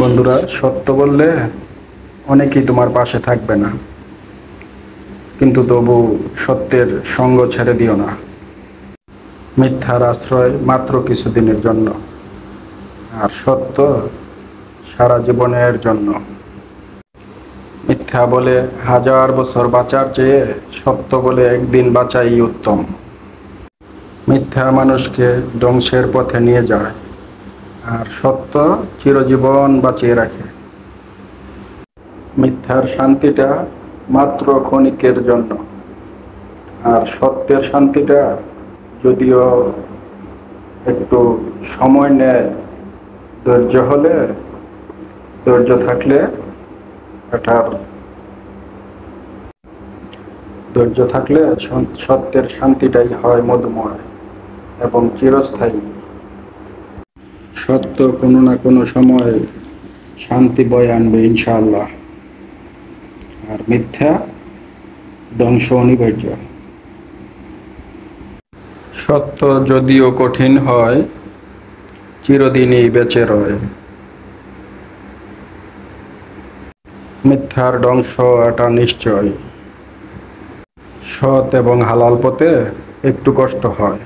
বন্ধুরা, সত্য বললে অনেকেই তোমার পাশে থাকবে না, কিন্তু তবু সত্যের সঙ্গ ছেড়ে দিও না। মিথ্যার আশ্রয় মাত্র কিছুদিনের জন্য, আর সত্য সারা জীবনের জন্য। মিথ্যা বলে হাজার বছর বাঁচার চেয়ে সত্য বলে একদিন বাঁচাই উত্তম। মিথ্যা মানুষকে ধ্বংসের পথে নিয়ে যায়, আর সত্য চিরজীবন বাঁচিয়ে রাখে। মিথ্যার শান্তিটা মাত্র ক্ষণিকের জন্য, আর সত্যের শান্তিটা যদিও একটু সময় নেয়, ধৈর্য হলে, ধৈর্য থাকলে এটার ধৈর্য থাকলে সত্যের শান্তিটাই হয় মধুময় এবং চিরস্থায়ী। সত্য কোনো না কোনো সময় শান্তি বয়ে আনবে ইনশাআল্লাহ, আর মিথ্যা ধ্বংস অনিবার্য। সত্য যদিও কঠিন হয়, চিরদিনই বেঁচে রয়। মিথ্যার ধ্বংস এটা নিশ্চয়। সৎ এবং হালাল পথে একটু কষ্ট হয়।